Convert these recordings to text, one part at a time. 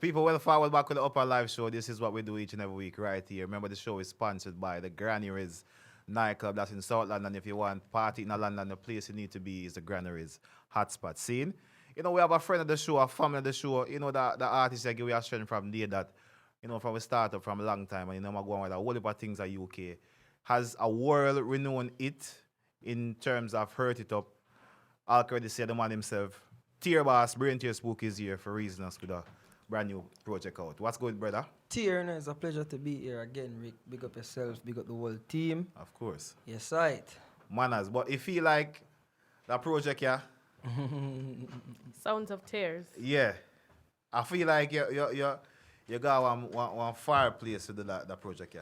People, welcome back to the Upper Live Show. This is what we do each and every week right here. Remember, the show is sponsored by the Granaries nightclub that's in South London. If you want party in London, the place you need to be is the Granaries hotspot scene. You know, we have a friend of the show, a family of the show. You know, the artist that give we a strength from there that, you know, from we start up from a long time. And, you know, I'm going with a whole heap of things at UK. Has a world-renowned hit in terms of Hurt It Up. I'll already say the man himself. Tier boss, Braintear Spookie is here for reason us with a brand new project out. What's good, brother? Tier, it's a pleasure to be here again, Rick. Big up yourself, big up the whole team. Of course. Yes, right. Manners, but it feel like that project, yeah. Sounds of Tears. Yeah. I feel like you got one fireplace to do that project, yeah.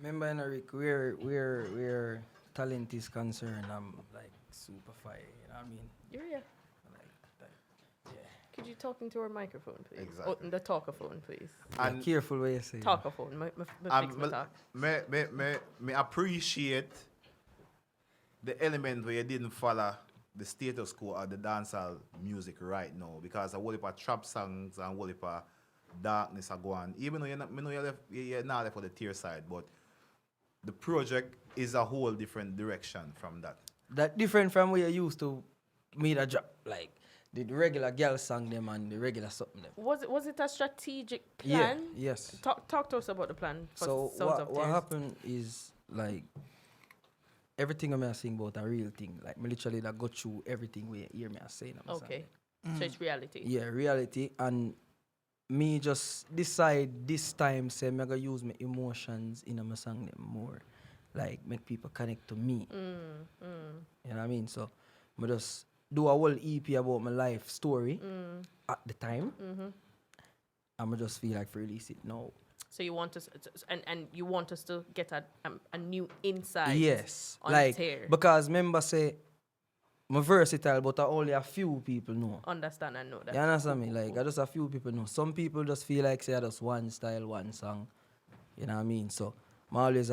Remember, Rick, where talent is concerned, I'm like super fire. You know what I mean? Yeah. Could you talk into our microphone, please? Exactly. Oh, the talkaphone, please. And careful what you say. Talkaphone. Fix my talk. Me appreciate the element where you didn't follow the status quo of the dancehall music right now, because a whole heap of trap songs and a whole heap of darkness are going. Even though you're not left for the tier side, but the project is a whole different direction from that. That different from where you used to meet a job, like the regular girl song them and the regular something them. Was it a strategic plan? Yeah, yes. Talk to us about the plan for So Sounds of what Tears. happened is like everything I'm saying about a real thing. Like me literally like go through everything where you hear me saying. Okay. So it's reality. Yeah, reality. And me just decide this time say me gonna use my emotions in my song them more. Like make people connect to me. You know what I mean? So me just do a whole EP about my life story at the time. And I just feel like to release it now. So you want us and you want us to get a new insight. Yes. On Like Tear. because member say I'm versatile, but only a few people know. Understand and know that. You understand me? Like, I just a few people know. Some people just feel like say I just one style, one song. You know what I mean? So, I always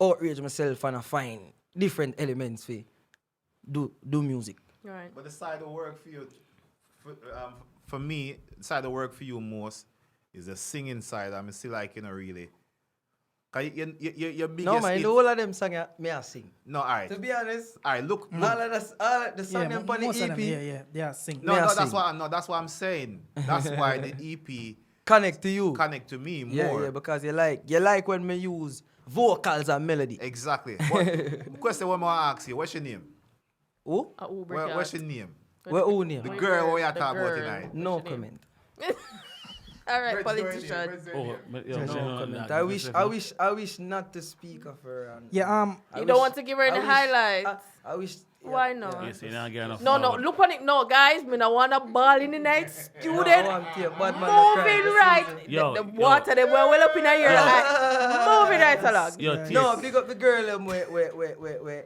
outrage myself and I find different elements for do music. Right. But the side of work for you, for me, the side of work for you most is the singing side. I'm still like, you know, really. Cause your biggest No, man, hit- the whole of them songs me I sing. No, all right. To be honest, All right, look. all of the song them on the most of them, EP they are sing. No, Me I that's sing. that's what I'm saying. That's why the EP connect to you. connect to me more. Yeah, because you like when me use vocals and melody. Exactly. But question one more ask you. What's your name? Who? A Uber What's your name? What who name? The What girl your- we are the talking about girl. tonight. No What's your name? comment. All right, Where's your politician. name? Where's your Oh, name? but, No comment. I wish not to speak of her. And Yeah, You don't want to give her any highlights. I wish. Why not? Yes, you don't get enough No, forward. look on it. No, guys, me not want a ball in the night. Student, moving right. Yo, The water, they were well up in the ear. Moving right along. Yo, Yeah. Tia, No, big up the girl. Wait.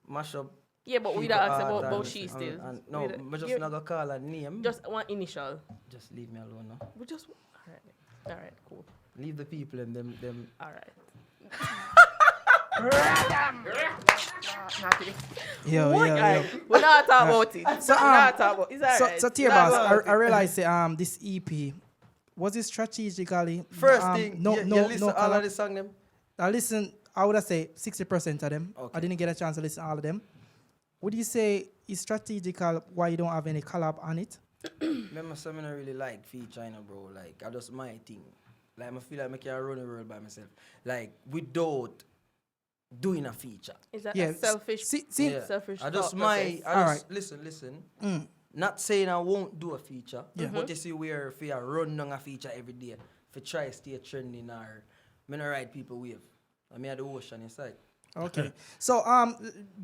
Mash up. Yeah, but we people don't ask art about and- she still. No, We don't- I just you- not gonna call her name. Just one initial. Just leave me alone. No? We just. All right, cool. Leave the people and them. All right. yeah, What? yeah, yeah. Alright, we're not talking about it. So, We're not talking about. It's all So, right. so Tier We're not Boss, talking about I it. realize this EP was it strategically First thing, no, you no, listen no all collab? of the song them. I listen. I would say 60% of them. Okay. I didn't get a chance to listen to all of them. Would you say it's strategical why you don't have any collab on it? Remember, some I don't really like feature, you know, bro. Like, I just my thing. Like, I feel like I can run the world by myself. Like, without doing a feature. Is that Yeah, a selfish? see, Yeah. Selfish I just thought my. process. I Alright. just listen. Mm. Not saying I won't do a feature, Yeah. but you see where if you run down a feature every day, if you try stay trending or me not ride people wave. I mean at the ocean inside. Okay. So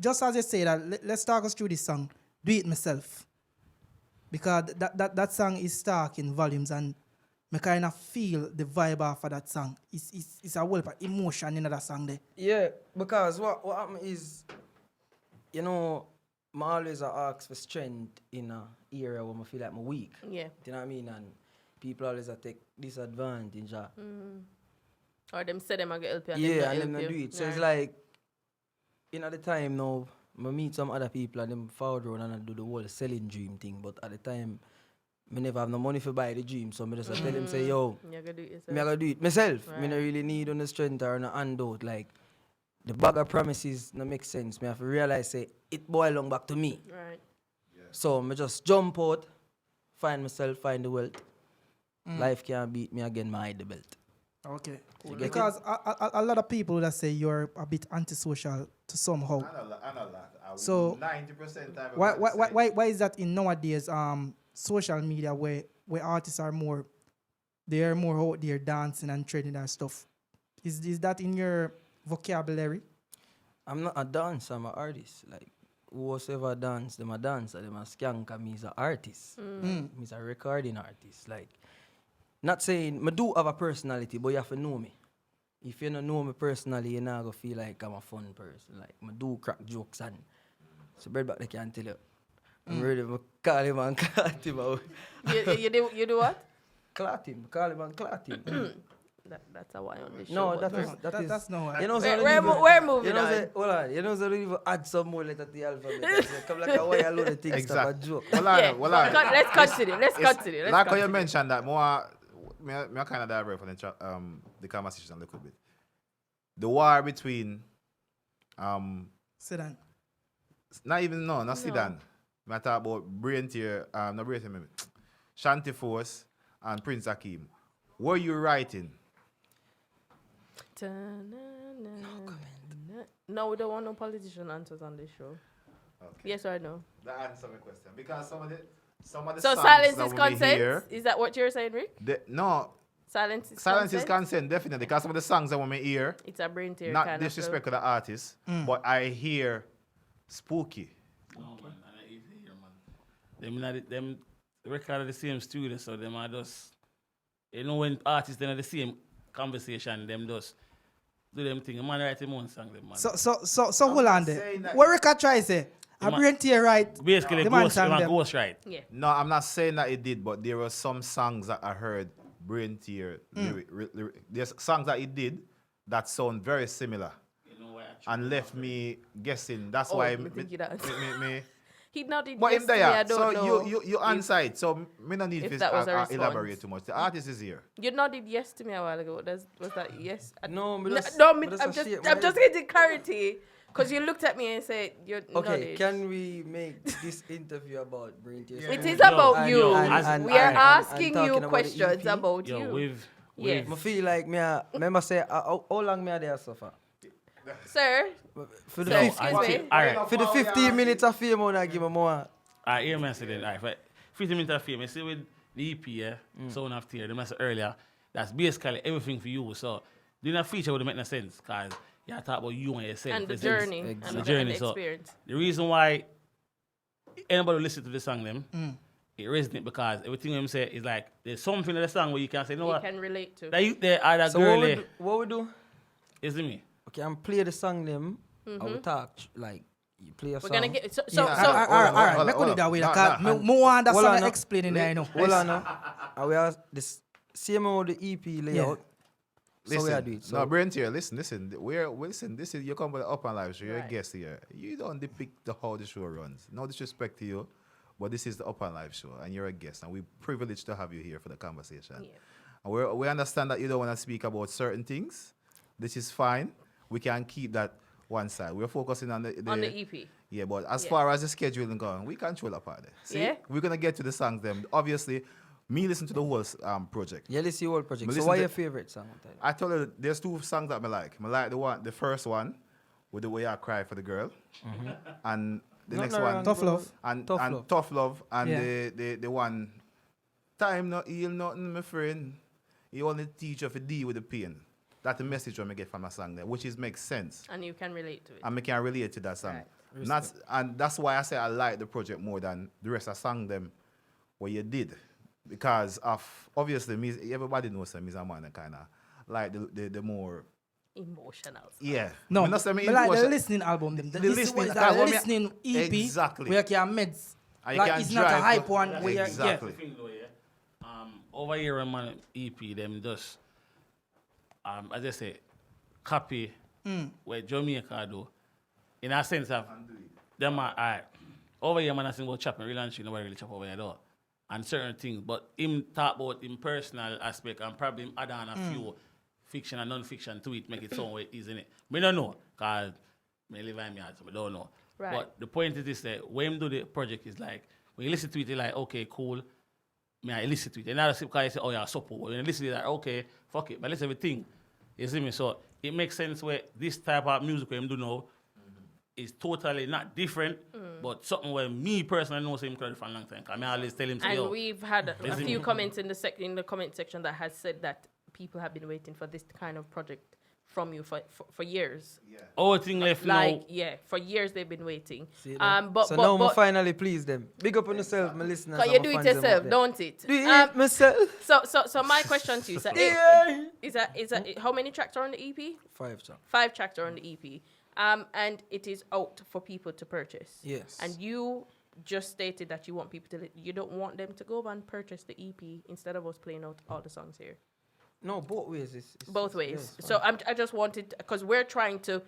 just as you say that, let's talk us through this song. Do It Myself. Because that song is stark in volumes and I kind of feel the vibe of that song. It's a whole of emotion in that song there. Yeah, because what happened is, you know, I always ask for strength in a area where I feel like I'm weak. Yeah. Do you know what I mean? And people always take disadvantage. Or them say them I get help you. Yeah, and them them not not help do you. it. So it's Right. like, in at the time now, I meet some other people and them forward round and I do the whole selling dream thing. But at the time, me never have no money for buy the dream, so me just tell him say, yo, You're gonna do it yourself. me I gotta do it myself. Me Right. no really need on the strength or no handout. Like the bag of promises no make sense. Me have to realize say it boil long back to me. Right. So me just jump out, find myself, find the wealth. Life can't beat me again, me hide the belt. Okay. Cool. Because a lot of people that say you're a bit antisocial to somehow. I know that. So, 90% time. Why is that in nowadays social media where artists are more out there dancing and trading and stuff? Is that in your vocabulary? I'm not a dancer, I'm an artist. Like whoever dance, them a dancer, them a skank, and me's an artist. Me's a recording artist. Like not saying me do have a personality, but you have to know me. If you don't know me personally, you're not gonna feel like I'm a fun person. Like me do crack jokes and so bread back they can't tell you. I'm ready to call him and clot him out. You do what? Clot him, call him and clot him. That's how I on the show. No, but That's no. You know, we're moving you know, on. say, hold on. You know, so don't even add some more letter to the alphabet. So come like a way load of things stop a Exactly. joke. Yeah, let's continue. Let's It's continue. like how you mentioned that more, me kind of divert from the conversation a little bit. The war between, Sedan. not Sudan. I talk about Braintear, not Braintear, maybe Shanti Force and Prince Hakeem. Were you writing? No, we don't want no politician answers on this show. Okay. Yes or no? That answers my question because some of the So songs silence that is we consent? hear, Is that what you're saying, Rick? no, Silence is silence is consent? consent definitely because some of the songs that we may hear, It's a brain tear not kind disrespect to the artist, but I hear spooky. No, man, and I easy here, man. Them record the same studio, so them are just, you know, when artists then are the same conversation, them just do them thing. Man write him own song, them man. So hold on there. saying that- What record try say? A man- brain tear right. Basically, the man ghost, sang them. them. Ghost right. Yeah. No, I'm not saying that it did, but there were some songs that I heard Braintear there's songs that he did that sound very similar You know why and left me guessing. That's Oh, why me think you dance. me He nodded but yes him to me, there, I don't so know. you answered. So me no need if to that was a response. elaborate too much. The artist is here. You nodded yes to me a while ago. Was that yes? No, No, but I'm just getting clarity because you looked at me and said you're Okay, nodded. can we make this interview about Braintear? It is Yo, about and- you. and- We are and- asking and talking you about the questions EP. about Yo, you. we've I feel like remember say how long me a there suffer? Sir, For the Sir, 15 excuse me. all right. for the 15 minutes of fame I give me more. I hear me say then, all right, for 50 minutes of fame, you see with the EP, yeah, Sound of Tear, the message earlier, that's basically everything for you. So doing a feature would make no sense because you talk about you and yourself. and the It's- journey, Exactly. and the the journey, so- experience. The reason why anybody listen to the song them, it resonates because everything them say is like there's something in the song where you can say, you know You what? can relate to. That you there are that So girl what we, there. do, what we do? Is it me? Okay, I'm play the song them. I will talk like you play a We're song. gonna get so Yeah, all right, hold all right. on, Make hold it on. that way. Nah, Like, nah, me want that hold song on, no. explaining there, you know. Hold on now. We are this same how the EP layout. So we are doing it. So No, Braintear, listen. Listen, this is you come with the Up and Live show. You're a Right. guest here. You don't depict how the show runs. No disrespect to you, but this is the Up and Live show, and you're a guest, and we're privileged to have you here for the conversation. Yeah. And we understand that you don't want to speak about certain things. This is fine. We can keep that one side. We're focusing on on the EP. Yeah, but as Yeah. far as the scheduling going, we control that part there. See, Yeah. we're gonna get to the songs. Them obviously, me listen to the whole project. yeah, let's see whole project. Me So listen what to- your favorite song? I told you there's two songs that I like. I like the first one with the way I cry for the girl, and the next Nothing one wrong. Tough Love. and Tough and Love. tough love, and Yeah. the one time not heal nothing, my friend. You only teach you to deal with the pain. That's the message I get from a song there, which is makes sense. And you can relate to it. And I can relate to that song. Right. And that's why I say I like the project more than the rest of song them what you did. Because of obviously me, everybody knows that me a man kind of like the more Emotional. yeah. No, Me not say me me like the emotion- listening album. Them. The The listening, listening- a that's what me- listening EP Exactly. where you can meds. And you Like can it's not a drive hype to- one. Where you, Exactly. yeah. That's the thing though, yeah. Over here on my EP, them just as I say, copy where Jamaica do. In a sense of them are alright. Over here man I sing about chopping real and shit, nobody really chop over here though. and certain things. But him talk about him personal aspect and probably him add on a few fiction and non-fiction to it, make it sound way easy, innit? Me don't know, because me live in my heart, so I don't know. Right. But the point is this, that when him do the project is like, when you listen to it, you're like, okay, cool. I listen to it. And now because you say, oh yeah, support. When you listen to it, like, okay, fuck it, but listen everything. You see me? So it makes sense where this type of music we do now is totally not different, but something where me personally know him for a long time. I always tell him, say, And yo, we've had a listen. few comments in the comment section that has said that people have been waiting for this kind of project from you for years. all thing left Like, now. yeah, for years they've been waiting. See that? But so but, now but I finally please them. Big up on yourself, my listeners. cause and you my do it fans them out yourself, there. don't it? Do it myself. So my question to you is that how many tracks are on the EP? 5 songs. 5 tracks are on the EP. And it is out for people to purchase. Yes. And you just stated that you want people to you don't want them to go and purchase the EP instead of us playing out all the songs here. No, both ways. It's Both ways. yes, So I just wanted, because we're trying to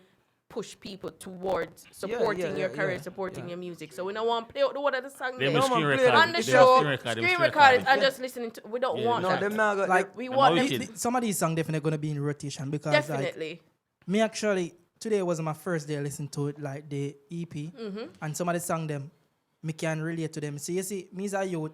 push people towards supporting your career, supporting your music. So we don't want to play out the one of the song Them there screen man, play record. on the Them show, screen record, them screen screen record it, record. and just listening to. We don't want No, that. them not got Like, We I'm want them wicked. some of these songs definitely gonna be in rotation because like definitely. me actually today was my first day listening to it, like the EP, and some of the song them me can relate to them. So you see, me as a youth,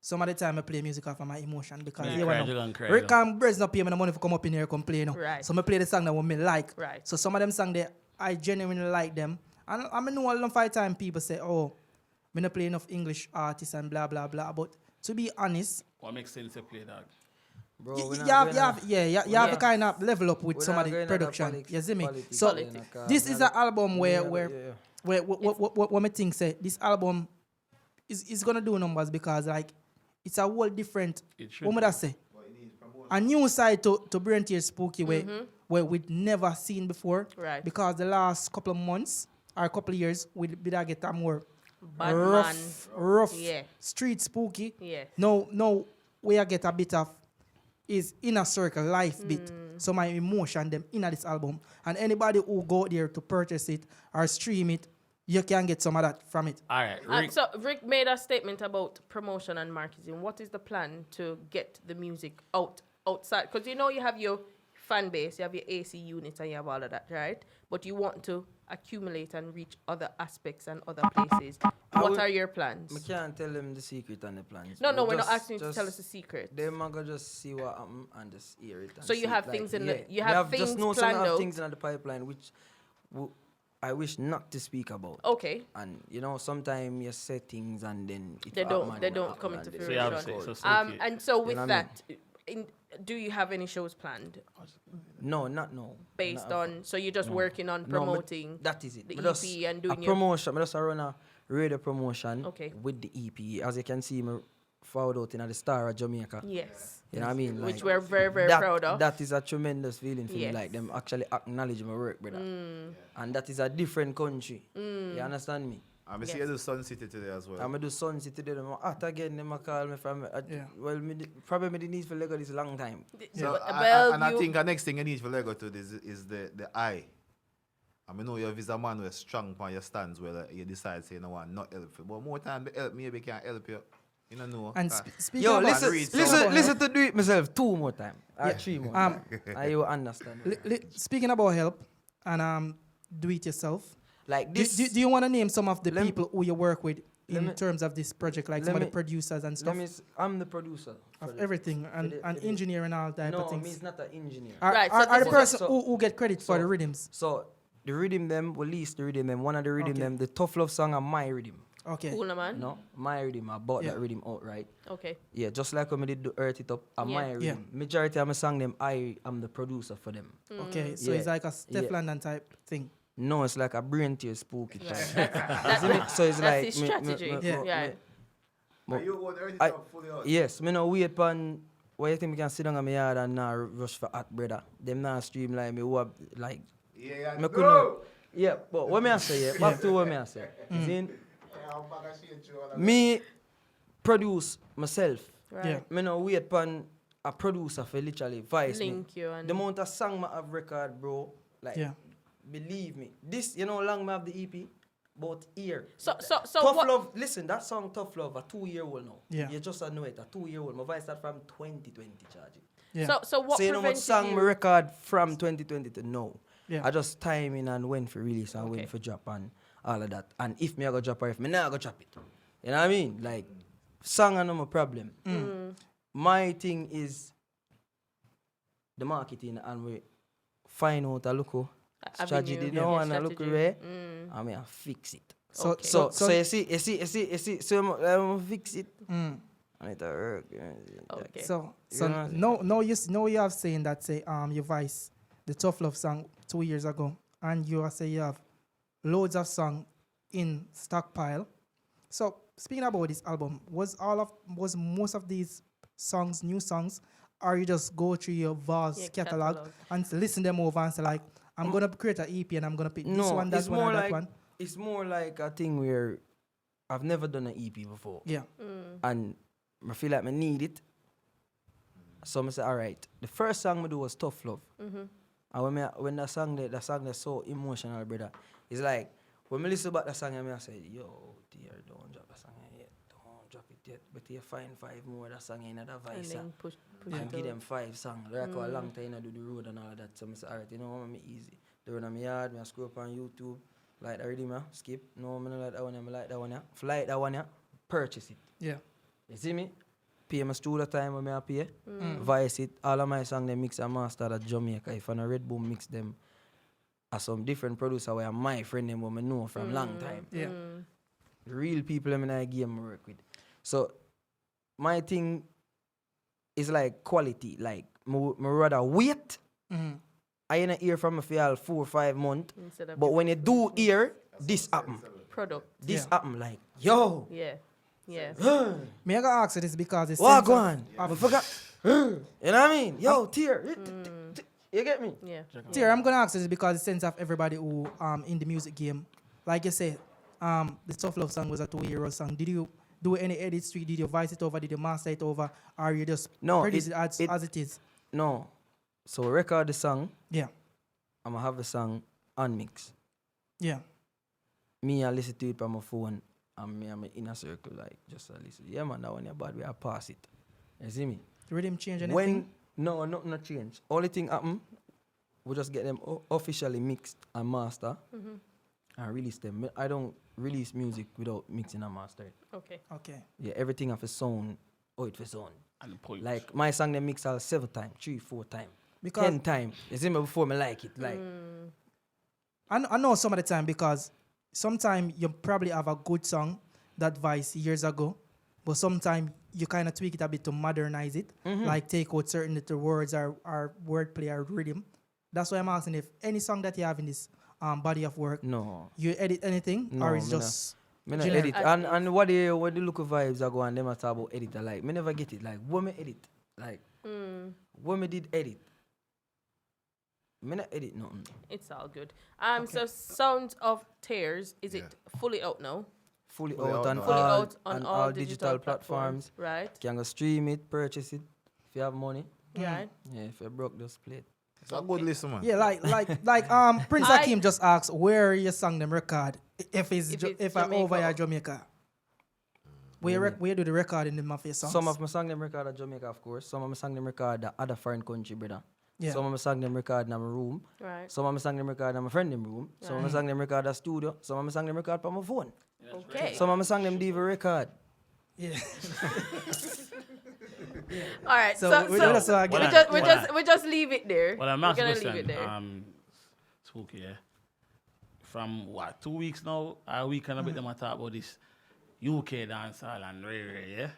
some of the time I play music off of my emotion because Yeah, you cry, know, you gonna cry, Rick you and Brez not pay me the money for come up in here and play, you know. Right. So I play the song that what me like. Right. So some of them songs there, I genuinely like them. And I know a lot of time people say, oh, me not play enough English artists and blah blah blah. But to be honest, What makes sense to play that? Bro, you we not have going to kind of level up with We're some not of the going on that production. politics- You see me? politics, So you know, 'cause this we is not- an album where yeah. what me think say this album is gonna do numbers because like it's a whole different. It should What would I say? A new side to Braintear Spookie where we'd never seen before. Right. Because the last couple of months or a couple of years we did get a more Bad rough Yeah. street spooky. Yes. No, we get a bit of is inner circle life bit. So my emotion them in this album. And anybody who go there to purchase it or stream it, you can get some of that from it. All right, Rick. So Rick made a statement about promotion and marketing. What is the plan to get the music outside? Because you have your fan base, you have your AC units, and you have all of that, right? But you want to accumulate and reach other aspects and other places. What are your plans? I can't tell them the secret and the plans. No, bro. we're not Just- asking you to tell us the secret. Them are gonna just see what happen and just hear it. And So you see have it, things like, in the- yeah. you have just things know some planned have out. things in the pipeline which I wish not to speak about. Okay. And sometimes you say things and then it They happen don't and they it don't happen come and into then So you have to fruition. say, so okay. And so with know what I mean? that, do you have any shows planned No, not no. based Not on? So you're just working on No, me- promoting that is it. the Me just EP and a doing your promotion. I just run a radio promotion Okay. with the EP. As you can see, me forward out in the Star of Jamaica. yes, You know what I mean? which Like, we're very very that, proud of. That is a tremendous feeling for me. Yes. Like them actually acknowledge my work, brother. And that is a different country. You understand me? I'm see Yes. you do Sun City today as well. I'm gonna do Sun City today. I'm hot again. Them a call me from. Yeah. Well, probably me the need for Lego this long time. So, Well, and I you- think the next thing you need for Lego to is the eye. I mean, know you're a man who's strong on your stands where like, you decide say no one not help you. But more time the help maybe can help you. You don't know. And speaking Yo, about listen to do it myself 2 more time. Or 3 more. Um, And you will understand. speaking about help and do it yourself. Like Do, this. do you want to name some of the Lem- people who you work with Let in me- terms of this project, like let some of the me- producers and stuff I'm the producer. for of the- everything and, for the- and for the- engineer and all type No, of me things? is not an engineer. Right, so Are the this is- person so- who get credit for so- the rhythms? So the rhythm them, we lease the rhythm them. One of the rhythm Okay. them, the Tough Love song are my rhythm. Okay. Cool, man. No, my rhythm. I bought Yeah. that rhythm outright. Okay. Yeah, just like when we did the Earth It Up, my Yeah. rhythm. Majority of my song them, I am the producer for them. Okay. So Yeah. it's like a Steph London type thing. No, it's like a Braintear Spookie type. That- See me? So it's that's like his strategy. Yeah. Yeah. Are you want everything I- up fully out? Yes, me no wait pan. Why you think me can sit down in my yard and now rush for hot brother? Them now streamline me who have, like Yeah, me go. couldn't. Yeah, but what me I say? Yeah, back to what me I say. See, Yeah, I'm back and shit you all of me produce myself. Right. Yeah. Me no wait pan a producer for literally voice me. Link you and The amount of song I have record, bro. Like, Yeah. believe me. This, how long me have the EP? About ear. So Tough what? Love, listen, that song Tough Love, a 2-year-old now. Yeah. You just know it, a 2-year-old. My voice start from 2020, charge it. Yeah. So what So you know what prevented song you? me record from 2020 to now. Yeah. I just timing and when for release and when Okay. for drop and all of that. And if me I go drop or if me not go drop it. You know what I mean? Like, song are not my problem. My thing is the marketing and we find out a look strategy, Avenue, you know, yeah, and I look strategy. where I mean I fix it. So, Okay. So you see, so I'm fix it. And it work. Okay. So You know, no you have saying that say your voice the Tough Love song 2 years ago and you are say you have loads of song in stockpile. So speaking about this album, was most of these songs new songs, or you just go through your vast Yeah, catalog catalog. and listen them over and say like I'm gonna create an EP and I'm gonna pick this No, one, that it's one, more or that like one. it's more like a thing where I've never done an EP before. Yeah. And I feel like I need it. So I say, all right. The first song I do was Tough Love. And when that song that's so emotional, brother, it's like when I listen back that song, I say, yo, dear, don't drop that song yet. Don't drop it yet. But you find 5 more that song in another And voice. then push And it give out. them 5 songs. Like a long time I do the road and all of that. So I say, all right, you know what, me easy. The run on my yard, I scroll up on YouTube. Like that already, man. Skip. No, I don't like that one. I like that one. Yeah. If I like that one, yeah, purchase it. Yeah. You see me? Pay my studio time when I pay. Vice it. All of my songs they mix and master at Jamaica. If I Red Boom mix them as some different producer where my friend them who I know from long time. Yeah. Real people them in the game I work with. So my thing is like quality. Like me rather wait. I ain't hear from me for all 4 or 5 months. Instead of But when you do hear, this happen. product. This Yeah. happen like, yo, Yeah. Yeah. Me I gotta ask you this because it's what go on? I forgot. You know what I mean? Yo, tear. You get me? Yeah. Tier, I'm gonna ask you this because the sense of everybody who in the music game, like you said, the Tough Love song was a 2-year-old song. Did you do any edits to it? Did you voice it over? Did you master it over? Or you just No, produce it as it is? No. So record the song. Yeah, I'm gonna have the song unmixed. yeah, Me, I listen to it on my phone. And me, I'm in a circle, like, just listen. Yeah, man, that one, yeah, bad, we I pass it. You see me? the rhythm change anything? When, no, nothing not change. Only thing happen, we just get them officially mixed and master and release them. I don't release music without mixing and mastering. Okay. Okay, Yeah, everything have a sound, it for sound. And the point. Like, my song, they mix all 7 times, 3, 4 times, because 10 times. You see me before me like it. Like, I know some of the time because sometimes you probably have a good song that voice years ago, but sometimes you kind of tweak it a bit to modernize it, like take out certain little words or wordplay or rhythm. That's why I'm asking if any song that you have in this body of work, no. you edit anything No, or it's me just Me not generic. edit. And what the look of vibes I go and them I talk about edit. I like, me never get it. Like, what me edit? Like, what me did edit? Me not edit nothing. It's all good. So Sounds of Tears, is it fully out now? Fully Fully out out on now. Fully all, out on all digital platforms. Right. Can go stream it, purchase it. If you have money. Right. Yeah, if you broke, just play it. It's a good listen, man. Yeah, like Prince I- Hakeem just asked where your song them record if If it's I over Jamaica. here Jamaica. Where do the recording them of your songs? Some of my song them record at Jamaica, of course. Some of my song them record at other foreign country, brother. Yeah. Some of my song them record in my room. Right. Some of my song them record in my friend them room. Some of my song them record at studio. Some of my song them record on my phone. Okay. Some of my song them diva record. Yeah. All right. So So, we just Well, we just leave it there. Well, I'm We're asking gonna question. leave it there. Spooky, yeah. From what, 2 weeks now, a week and a bit, them I talk about this UK dancehall and Ray, yeah?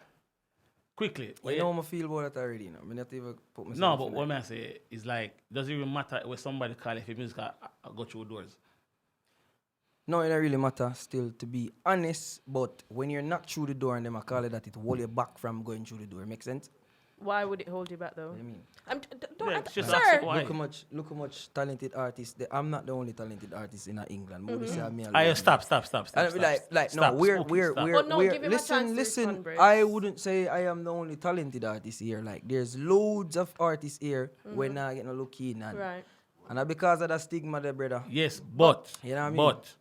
Quickly. You know how I feel about that already, you know. I not even put myself No, but in what it. I say is like, does it even matter where somebody call if your music go through doors? No, it don't really matter still, to be honest. But when you're not through the door and them I call it that, it hold you back from going through the door. Make sense? Why would it hold you back though? What do you mean? Yeah, it's just sir. ask why. Look how much talented artists. I'm not the only talented artist in England. But they say me alone. Stop. And no, Stop, we're Spooky, stop. Oh, no, give him a chance to listen. respond, Brace. I wouldn't say I am the only talented artist here. Like there's loads of artists here when I get no look in and Right. and because of that stigma, there, brother. Yes, but You know what I mean? but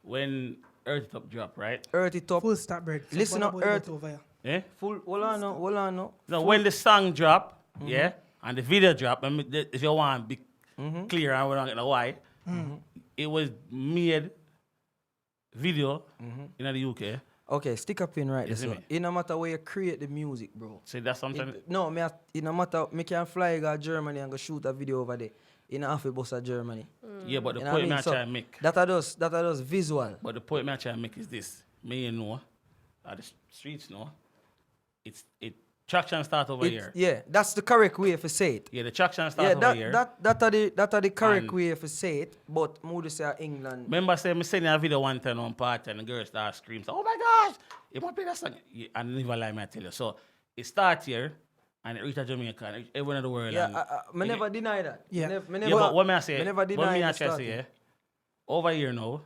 when Earth It Up drop, right? Earth It Up. Full stop bread. So Listen what up, about Earth. it over here? Yeah. Full, hold on, no, hold on, no. So when the song drop, yeah, and the video drop, if you want to be clear and we don't get the why, it was made video in the UK. Okay, stick a pin right You there. see So, me? it no matter where you create the music, bro. So that's something. It no matter, me can fly go Germany and go shoot a video over there. In half a bus of Germany. Yeah, but the You know point what I me I mean? So, try and make. That are those visual. But the point me I try and make is this. Me you know, at the streets know, it traction start over here. Yeah, that's the correct way to say it. Yeah, the traction start Yeah, over here. that are the correct And- way to say it. But mood say England. Remember say me sending a video one time on party and the girl start screaming, oh my gosh, you want to play that song? Yeah, and never lie me I tell you. So it start here and it reach to Jamaica and everyone in the world. Yeah, and I never deny that. Yeah. Me yeah, but what me I say, me never what deny me I it try to starting. say, over here now,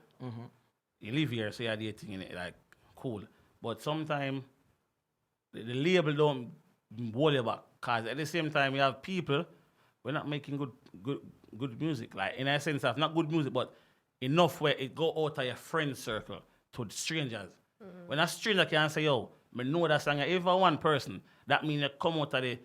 you live here, so you have the thing in it, like, cool. But sometimes the label don't hold you back. Because at the same time, you have people, we're not making good music. Like, in a sense of, not good music, but enough where it go out of your friend circle to strangers. When a stranger can say, yo, I know that song, if for one person, that means you come out of the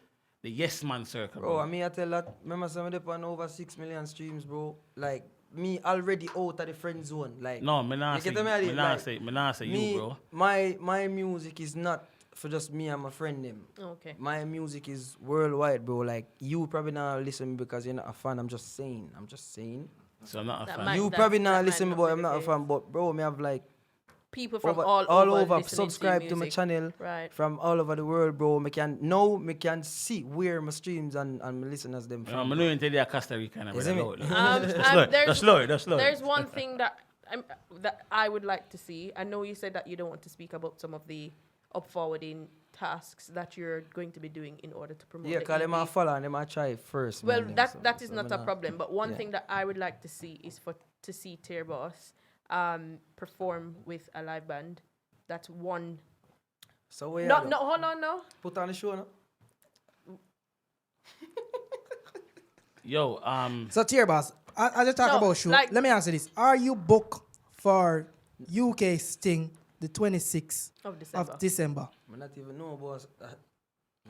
yes man circle. Bro, I mean I tell that, remember somebody on over 6 million streams, bro. Like me already out of the friend zone. Like No, me not you say, get me, me not like, say, me not say me, you, bro. my music is not for just me and my friend them. Okay. My music is worldwide, bro. Like you probably not listen because you're not a fan. I'm just saying. So I'm not a That fan. might- You that- probably that not might listen, not but be I'm the not a case. fan. But bro, me have like People from over, all over listening subscribe to my music. channel Right. from all over the world, bro. Me can see where my streams and my listeners them I from. know you tell you Costa Rica and You see me? That's low. There's one thing that I would like to see. I know you said that you don't want to speak about some of the up-forwarding tasks that you're going to be doing in order to promote Yeah, the cause them EP. a follow and them a try first. Well, man, that is so not me a problem. But one yeah. thing that I would like to see is to see Tear Boss perform with a live band. That's one. So where No, you no, hold on, no. put on the show, no? Yo, So, Tear Boss, I just talk No, about show. like- Let me answer this. Are you booked for UK Sting the 26th Of December. of December? I not even know about that.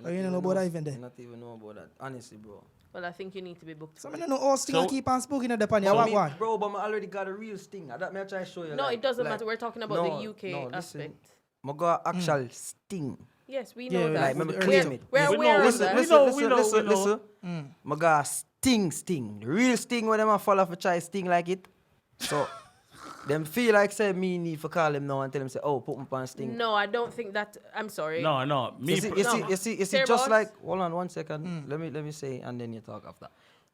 Oh, you don't know about that even then? I not even know about that, honestly, bro. Well, I think you need to be booked. So, for I it. don't know how Sting So- will keep on spooking at the pan. Yeah, So what me- one? Bro, but I already got a real sting. That me I try to show you. No, like- it doesn't like- matter. We're talking about no, the UK no, listen. aspect. I got actual sting. Yes, we Yeah, know like, that. Like, me We're- claim it. We're We aware know, of listen, that. Listen. I got sting. The real sting when them a fall off a try sting like it. So, them feel like say me need for call them now and tell them say, oh, put me on sting. No, I don't think that. I'm sorry. no. Me, You see, per- you No. see, you see, you see, Tear just Boss? like, hold on 1 second. Let me say, and then you talk after.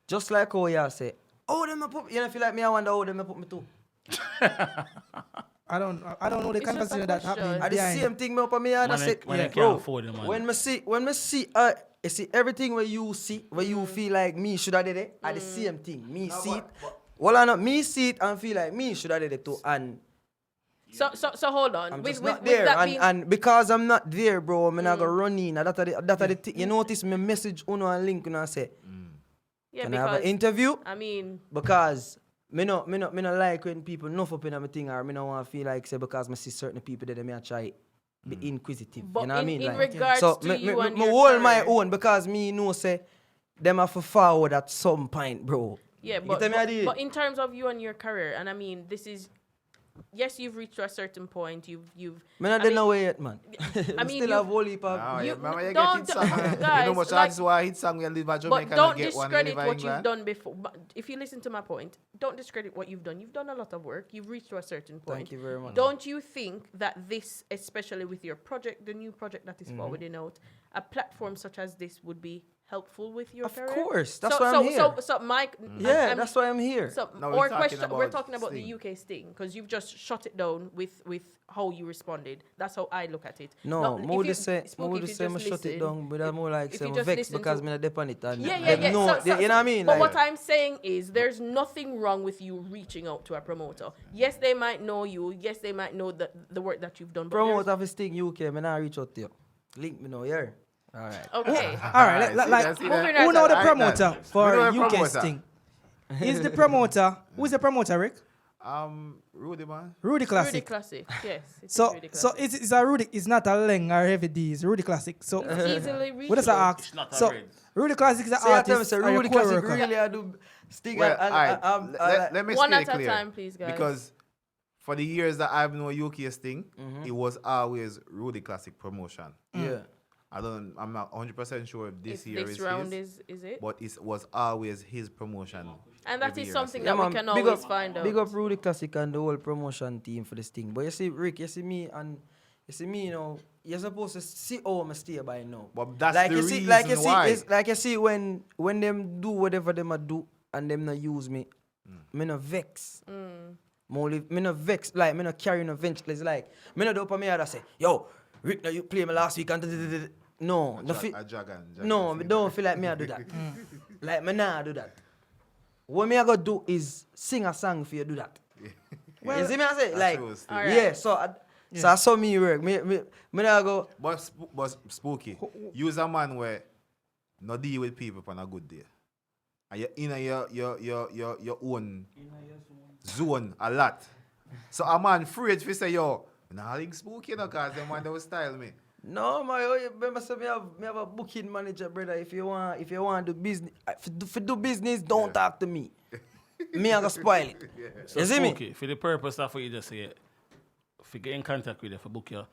Just like how you say, oh, them a put, you know, feel like me, I wonder how them a put me too. I don't know the It's just a conversation that question. happening And the behind. same thing me up on me and I When say, when I yeah, can't bro, afford them, man. when me see, you see everything where you see, where you feel like me should have did it, are the same thing. Me see it, well, I know, me see it and feel like me should have did it too, and So hold on. I'm with, just with, not with there, that and, being, and because I'm not there, bro, I'm not gonna run in. And that are the thing. You notice me message Uno and link and I say, yeah, can I have because an interview? I mean, Because me no like when people nuff up in my thing, or me no want to feel like say because me see certain people that me a try be inquisitive. but you know what I mean? in Like, regards so to me you and me your hold my career- own because me know say them have to forward at some point, bro. Yeah, You but, get me idea? but in terms of you and your career, and I mean, this is, yes, you've reached to a certain point. You've Me not I there mean- no way yet, man. I mean, still you- have whole heap of. Now, You- remember you don't- get hit song. You guys, know much like- artists who are hit song we live at Jamaica but don't and get one discredit live in what you've England. done before. But if you listen to my point, don't discredit what you've done. You've done a lot of work. You've reached to a certain point. Thank you very much. Don't you think that this, especially with your project, the new project that is forwarding out, a platform such as this would be helpful with your Of career? course, that's why I'm here. So Mike, Yeah, I'm- that's why I'm here. So, No, or we're talking question, we're about talking about Sting. the UK Sting because you've just shut it down with how you responded. That's how I look at it. No, Not- more if you- the say, Spooky, more if the you say, me just shut it listen, down, but I'm more like if say, you me just vex listen because to- me not depend it. And Yeah. them know, So- you know what I mean? But Like, what I'm saying is, there's nothing wrong with you reaching out to a promoter. Yes, they might know you. Yes, they might know the work that you've done. But promote there's- of his thing UK, me not reach out to you. Link me now, yeah. All right. Okay. All right, like, see that? moving who right know the Like promoter that. for We know the UK promoter. Sting? Is the promoter, who's the promoter, Rick? Rudy, man. Rudy Rudy Classic. Classic. Yes. It So is Rudy so Classic. it's a Rudy. It's not a Leng or Heavy D. It's Rudy Classic. So It's easily what does I reachable. ask? It's not a So red. Rudy Classic is an Say I tell me, artist. say or your Rudy Classic co-worker? really I do sting Well, and alright. Let me One stay at a clear. time, please, guys. Because for the years that I've known UK's thing, it was always Rudy Classic promotion. yeah. I'm not 100% sure if this If year this is round his, is it? but it was always his promotion. And that every is year, something I that we man, can big always up, find out. Big up Rudy Classic and the whole promotion team for this thing. But you see, Rick, you see me, you know, you're supposed to see how I'm stay by now. But that's like the you reason see, like you see, why. it's like you see when them do whatever them a do and them not use me, me no vex. Me no vex, like me no carry no vengeance. It's like me no do up on me and say, yo, Rick, now you play me last week and no, no A dragon. no, me don't feel like me I do that. Like me nah do that. What me I go do is sing a song for you do that. You see me I say like true, still. Alright. yeah. So I saw me work. Me nah go. But Spooky, use a man where not deal with people on a good day. And you're in your own zone a lot. So a man afraid if you say, yo, nah link Spooky, you know, because them man they will style me. No, my you remember say me have a booking manager, brother. If you want to do business, if you do business, don't talk to me. Me I go spoil it. So You see me? Spooky, for the purpose of what you just say, if you get in contact with you for book you,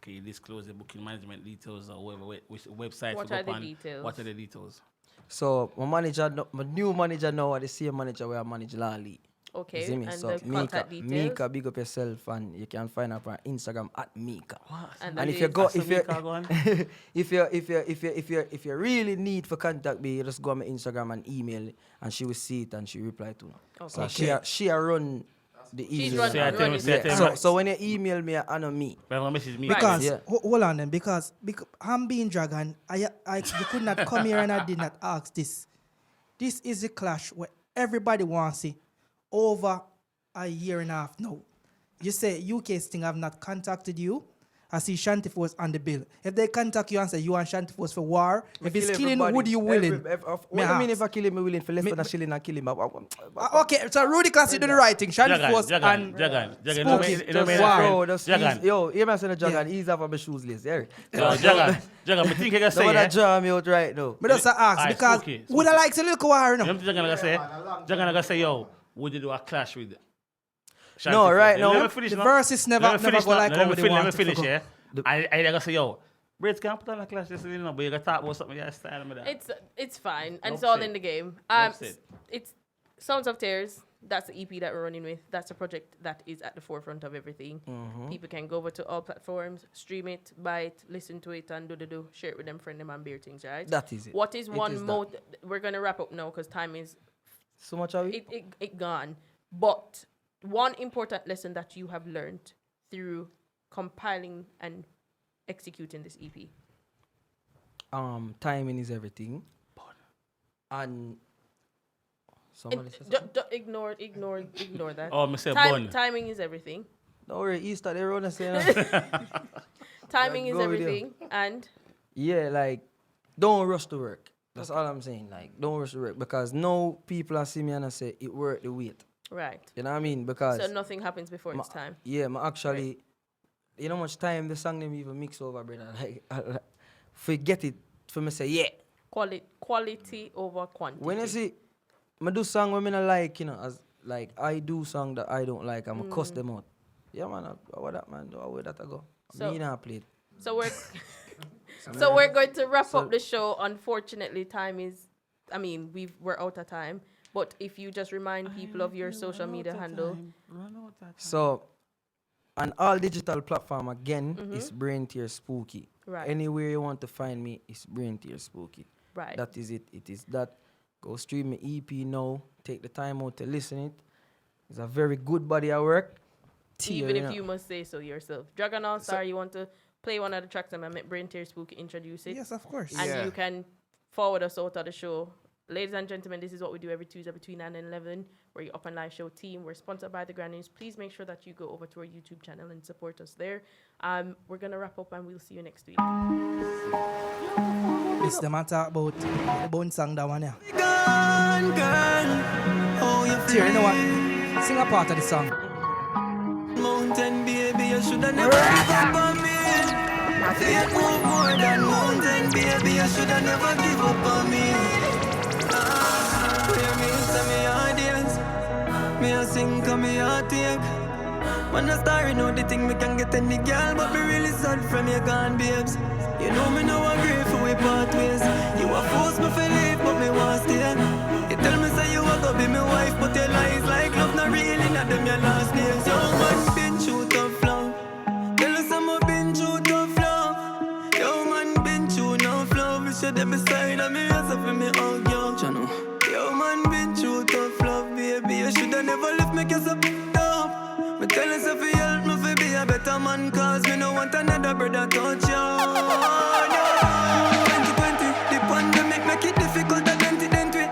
can you disclose the booking management details or whatever, which website What you are go the on? details? What are the details? So my new manager now are the same manager where I manage Lali. Okay, You see me? and So the contact details. Mika, big up yourself, and you can find her on Instagram at Mika. And And that if you is- go, That's the if you, Mika go on? if you really need for contact me, you just go on my Instagram and email, and she will see it and she reply to me. So she run the She's email. running Say I tell So, you. so when you email me, I know me. But I'm gonna message me. Because Yeah. hold on then, because I'm being dragon. You could not come here and I did not ask this. This is a clash where everybody wants it over a year and a half now. You say UK's thing have not contacted you. I see Shanty Force on the bill. If they contact you and say you want Shanty Force for war, if it's killing, would you willing? What do you mean if I kill him, me willing for less than a shilling and kill him? Okay, so Rudy Classic do the right thing. Shanty Force and Jagan. Spooky. It don't mean Wow. Bro, just Jagan. ease, yo, you must say the Jagan, ease off of my shoes list, yeah. Jagan, I think I can The say one that yeah. draw me out right now. But that's a ask Aye, because Spooky, would I like to look war You know now? what Jagan gonna say? Jagan gonna say, yo, would you do a clash with Shanty No, Force? right Let now, me finish The now. verses never Let me finish go now. like Let how me they fin- want let it me to finish, go. yeah. I gotta say, yo, Braids can't put on a clash this season, but you gotta talk about something you style me that. It's fine, and it's Enough all said. in the game. Enough said. It's Sounds of Tears. That's the EP that we're running with. That's a project that is at the forefront of everything. People can go over to all platforms, stream it, buy it, listen to it, and do share it with them, friend them, and beer things, right? That is it. What is It one is that. mode? We're gonna wrap up now because time is So much of it? it gone. But one important lesson that you have learned through compiling and executing this EP. Timing is everything. And somebody says Ignore that. Oh, me say bun. Timing is everything. don't worry, Easter they run and say no. Timing Yeah, is go with you. everything. And Yeah, like don't rush to work. That's all I'm saying. Like don't rush to work because now people are see me and I say it worth the wait. right. You know what I mean? Because So nothing happens before it's time. yeah, actually, you know how much time the song them even mix over, brother. Like, forget it. For me say yeah. Quality over quantity. When you see, I do song when I not like, you know, as like I do song that I don't like, I'm cuss them out. Yeah, man, what that man do? Where that I go? So- Me not play it. So we're so we're going to wrap up the show. Unfortunately, time is. I mean, we're out of time. But if you just remind people of your social media handle, So, on all digital platform again, it's Braintear Spookie. Right. Anywhere you want to find me, it's Braintear Spookie. right? That is it. It is that. Go stream my EP now. Take the time out to listen it. It's a very good body of work. Even Tear, if you must say so yourself. Dragon All Star, you want to play one of the tracks and I met Braintear Spookie introduce it. Yes, of course. And Yeah. you can forward us out of the show. Ladies and gentlemen, this is what we do every Tuesday between 9 and 11. We're your Up and Live Show team. We're sponsored by the Grannies. Please make sure that you go over to our YouTube channel and support us there. We're going to wrap up and we'll see you next week. This the man talk about the bone song that one, yeah. Gone, girl. Oh, you Tear, you know what? Sing a part of the song. Mountain baby, you shoulda never give up on me. Faith move more than mountain baby, you shoulda never give up on me. Hear me say me audience, me a sing 'cause me a take. Man a star, you know the thing me can get any girl, but me really sad from you gone, babes. You know me now agree for we part ways. You a force me to leave, but me want stay. You tell me say you a go be my wife, but your lies like love not really not them your last days. Yo man been through tough love. Tell us I'm been through tough love. Yo man been through enough love. You should have beside of me, as if me hug you. Chano. Yo man been through tough love, baby. You shoulda never left me kiss up. Me tell us if you help me to be a better man, cause me no want another brother touch you. No. 2020, the pandemic make it difficult identity.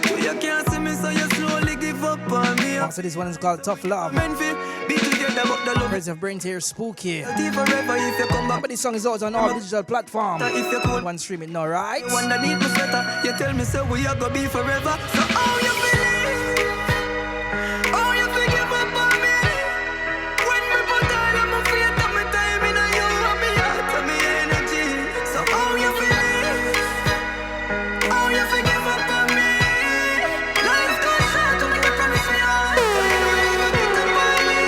So you can't see me, so you slowly give up on me. So this one is called Tough Love. Men feel be together, but the love Praise of Braintear Spookie. is forever if you come back. But this song is out on all digital platforms. If you could One streaming now, right? you underneath my sweater, you tell me so we are gonna be forever. So how you feeling? How you feel give up on me? When me put all of my faith and my time in you and me heart and me energy. So how you feeling? How you feel give up on me? Life goes short, you can promise me all. You never get up on me.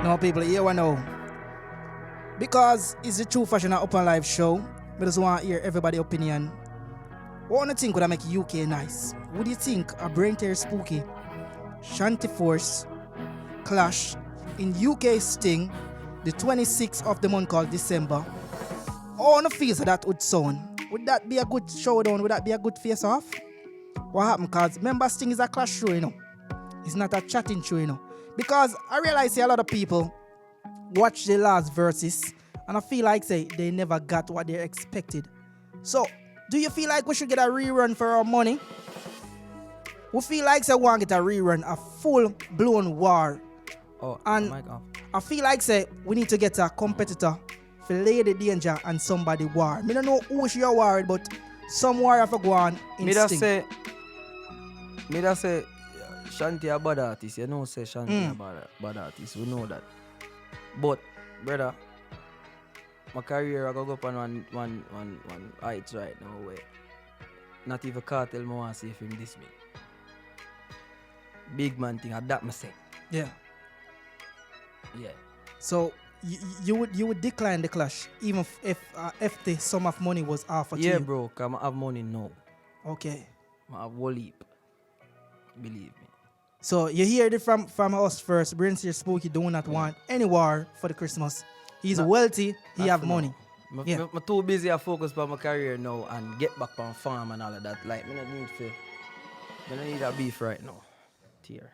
No, people, here I know. Because it's the True Fashion and Open Live show. I just want to hear everybody's opinion. What do you think would make UK nice? Would you think a Braintear Spookie, Shanty Force, clash in UK Sting, the 26th of the month called December? How do you feel that would sound? Would that be a good showdown? Would that be a good face-off? What happened? Because remember, Sting is a clash show, you know. It's not a chatting show, you know. Because I realize a lot of people watch the last verses and I feel like say they never got what they expected. So, do you feel like we should get a rerun for our money? We feel like say we want to get a rerun, a full-blown war. Oh, And mic off. I feel like say we need to get a competitor for Lady Danger and somebody war. Me don't know who she are worried, but some war have to go on in Me da Sting. say, Shanty a bad artist. You know, say Shanty a bad artist. We know that. But, brother, my career I go up on one heights right now where not even Cartel me want to see if him this me. Big man thing, that me say. Yeah. Yeah. So you would decline the clash even if the sum of money was offered to Yeah, you. bro, cause I have money now. Okay. I have whole heap. Believe me. So you heard it from us first. Braintear Spookie do not want any war for the Christmas. He's wealthy, he Not have for money. now. Yeah. I'm too busy to focus on my career now and get back on farm and all of that. Like, I don't need a beef right now. Tear.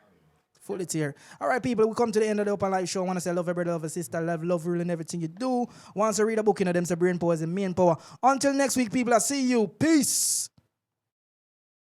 Fully tear. All right, people, we come to the end of the Open Live show. I want to say love every brother, love a sister, love rule in everything you do. Want to read a book, you know, them say brain power is the main power. Until next week, people, I see you. Peace.